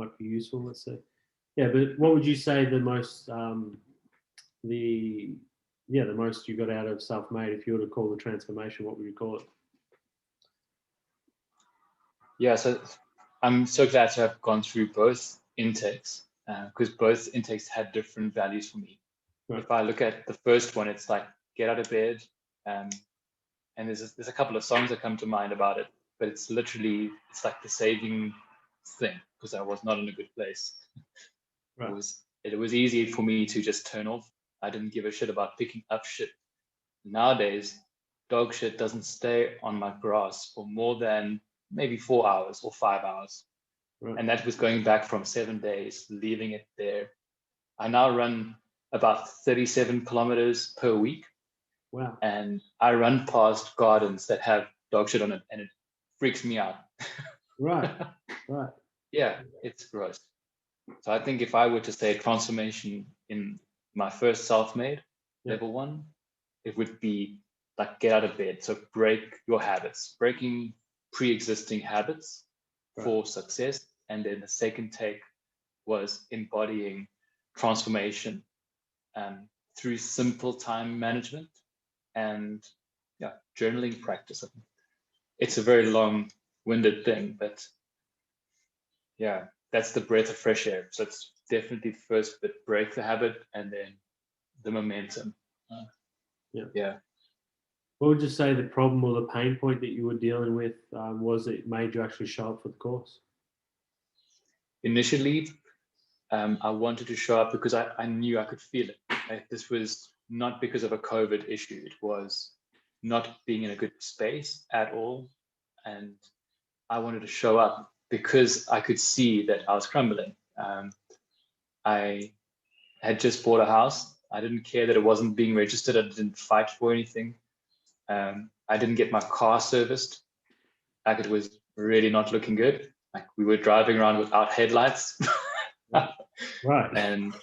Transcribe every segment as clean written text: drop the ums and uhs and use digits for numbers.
might be useful. Let's see. Yeah, but what would you say the most the most you got out of self-made? If you were to call the transformation, what would you call it? Yeah, so I'm so glad to have gone through both intakes because both intakes had different values for me. Right. If I look at the first one, it's like get out of bed, and there's a couple of songs that come to mind about it, but it's like the saving thing because I was not in a good place. Right. It was easy for me to just turn off. I didn't give a shit about picking up shit. Nowadays, dog shit doesn't stay on my grass for more than maybe 4 hours or 5 hours. Right. And that was going back from 7 days, leaving it there. I now run about 37 kilometers per week. Wow. And I run past gardens that have dog shit on it, and it freaks me out. Right. Yeah, it's gross. So I think if I were to say transformation in my first self-made, level 1, it would be like get out of bed. So break your habits, breaking pre-existing habits for success. And then the second take was embodying transformation through simple time management and journaling practice. It's a very long-winded thing, but yeah, that's the breath of fresh air. So it's definitely the first bit, break the habit, and then the momentum. Yeah. What would you say the problem or the pain point that you were dealing with was that made you actually show up for the course? Initially, I wanted to show up because I knew I could feel it. Like, this was not because of a COVID issue. It was not being in a good space at all. And I wanted to show up because I could see that I was crumbling. I had just bought a house. I didn't care that it wasn't being registered. I didn't fight for anything. I didn't get my car serviced. Like, it was really not looking good. Like, we were driving around without headlights. Right. And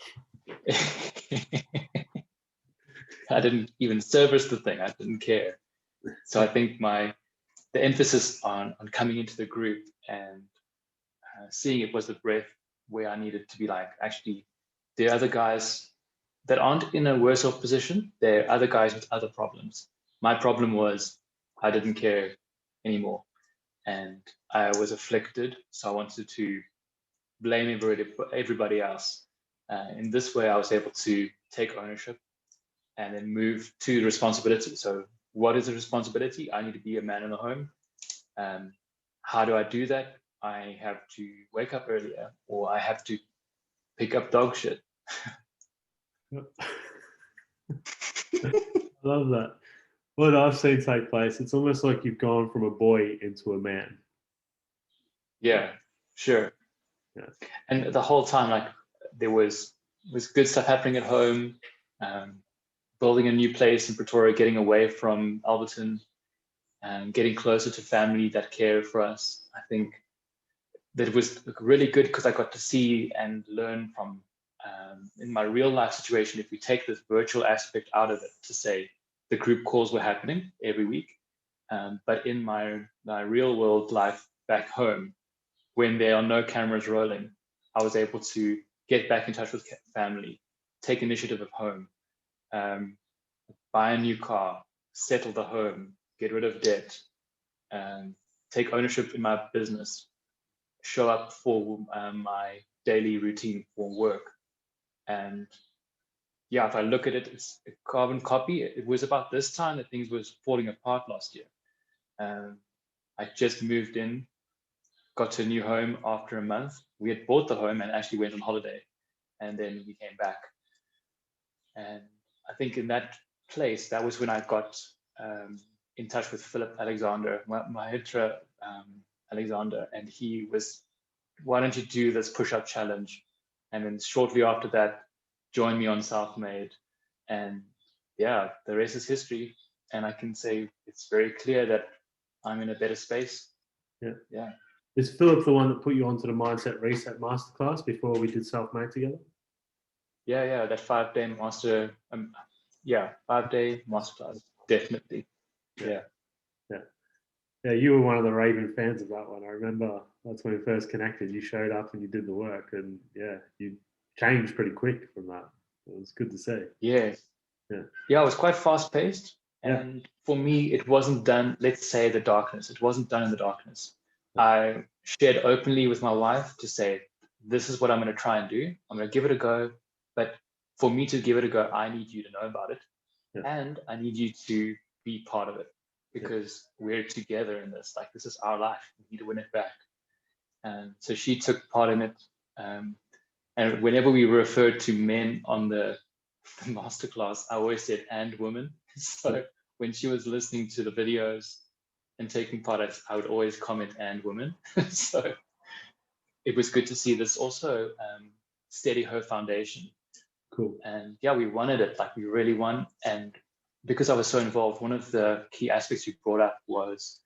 I didn't even service the thing. I didn't care. So I think the emphasis on coming into the group and seeing it was the breath where I needed to be like, actually, there are other guys that aren't in a worse off position. There are other guys with other problems. My problem was I didn't care anymore. And I was afflicted. So I wanted to blame everybody else. In this way, I was able to take ownership and then move to responsibility. So what is the responsibility? I need to be a man in the home. How do I do that? I have to wake up earlier, or I have to pick up dog shit. I love that. What I've seen take place, it's almost like you've gone from a boy into a man. Yeah, sure. Yeah. And the whole time, like, there was good stuff happening at home, building a new place in Pretoria, getting away from Alberton, and getting closer to family that care for us. I think that was really good because I got to see and learn from, in my real life situation, if we take this virtual aspect out of it, to say the group calls were happening every week. But in my real world life back home, when there are no cameras rolling, I was able to get back in touch with family, take initiative of home, buy a new car, settle the home, get rid of debt, take ownership in my business, show up for my daily routine for work. And yeah, if I look at it, it's a carbon copy. It was about this time that things was falling apart last year. I just moved in, got to a new home after a month. We had bought the home and actually went on holiday, and then we came back. And I think in that place, that was when I got in touch with Philip Alexander, my Hitra Alexander, and he was, why don't you do this push-up challenge? And then shortly after that, joined me on Self-Made. And yeah, the rest is history. And I can say it's very clear that I'm in a better space. Yeah. Is Philip the one that put you onto the Mindset Reset Masterclass before we did Self-Made together? Yeah, that 5-day master, 5-day masterclass, definitely. Yeah, you were one of the raving fans of that one. I remember That's when we first connected. You showed up and you did the work, and yeah, you changed pretty quick from that. It was good to see. Yes. Yeah. Yeah, it was quite fast paced. Yeah. And for me, it wasn't done, let's say the darkness. It wasn't done in the darkness. I shared openly with my wife to say, this is what I'm going to try and do. I'm going to give it a go. But for me to give it a go, I need you to know about it. Yeah. And I need you to be part of it, because we're together in this. Like, this is our life. We need to win it back. And so she took part in it. And whenever we referred to men on the masterclass, I always said, and women. So when she was listening to the videos and taking part, I would always comment, and women. So it was good to see this also steady her foundation. Cool. And yeah, we wanted it, like we really won. And because I was so involved, one of the key aspects you brought up was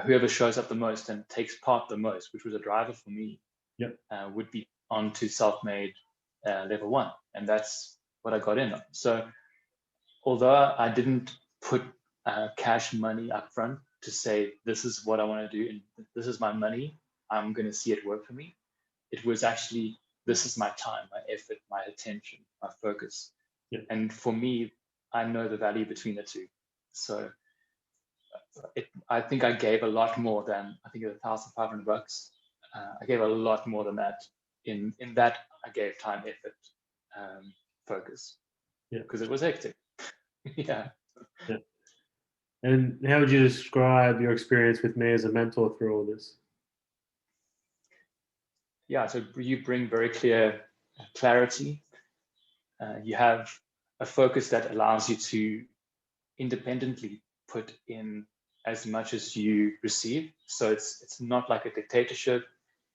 whoever shows up the most and takes part the most, which was a driver for me, would be on to self-made level 1. And that's what I got in on. So although I didn't put cash money up front to say, this is what I want to do and this is my money, I'm going to see it work for me, it was actually, this is my time, my effort, my attention, my focus. And for me, I know the value between the two. So I think I gave a lot more than, I think it was $1,500. I gave a lot more than that. In that, I gave time, effort, focus, because it was hectic. Yeah. And how would you describe your experience with me as a mentor through all this? Yeah, so you bring very clear clarity. You have a focus that allows you to independently put in as much as you receive. So it's not like a dictatorship.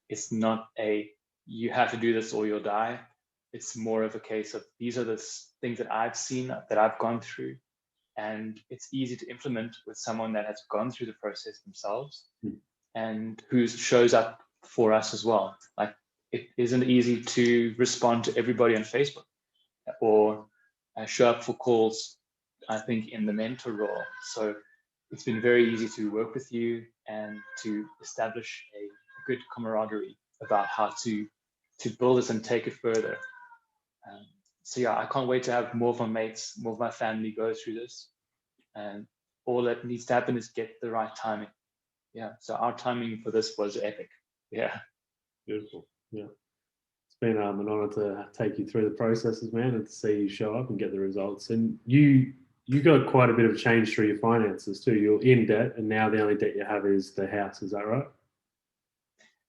It's not a, you have to do this or you'll die. It's more of a case of, these are the things that I've seen, that I've gone through. And it's easy to implement with someone that has gone through the process themselves and who shows up for us as well. Like, it isn't easy to respond to everybody on Facebook or show up for calls, I think, in the mentor role. So it's been very easy to work with you and to establish a good camaraderie about how to build this and take it further. So yeah, I can't wait to have more of my mates, more of my family go through this. And all that needs to happen is get the right timing. Yeah. So our timing for this was epic. Yeah. Beautiful. Yeah. It's been an honor to take you through the processes, man, and to see you show up and get the results. And you got quite a bit of change through your finances too. You're in debt, and now the only debt you have is the house. Is that right?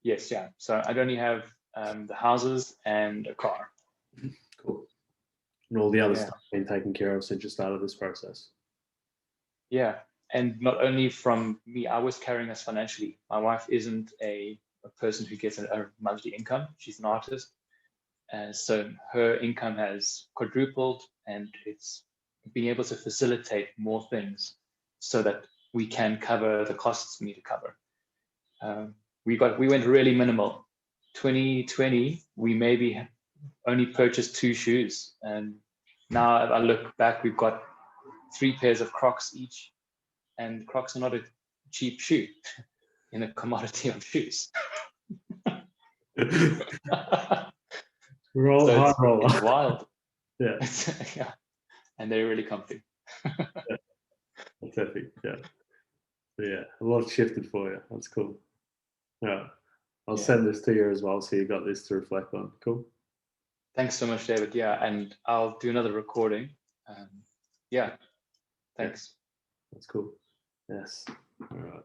Yes. Yeah. So I'd only have the houses and a car. Cool. And all the other stuff been taken care of since you started this process. Yeah. And not only from me, I was carrying us financially. My wife isn't a person who gets a monthly income. She's an artist. And so her income has quadrupled, and it's being able to facilitate more things so that we can cover the costs we need to cover. We went really minimal. 2020, we maybe only purchased 2 shoes. And now if I look back, we've got 3 pairs of Crocs each. And Crocs are not a cheap shoe in a commodity of shoes. We're all So hard roller. it's wild. Yeah. Yeah. And they're really comfy. Yeah. That's epic. Yeah. So yeah, a lot shifted for you. That's cool. Yeah. I'll send this to you as well, so you got this to reflect on. Cool. Thanks so much, David. Yeah, and I'll do another recording. Yeah. Thanks. That's cool. Yes. All right.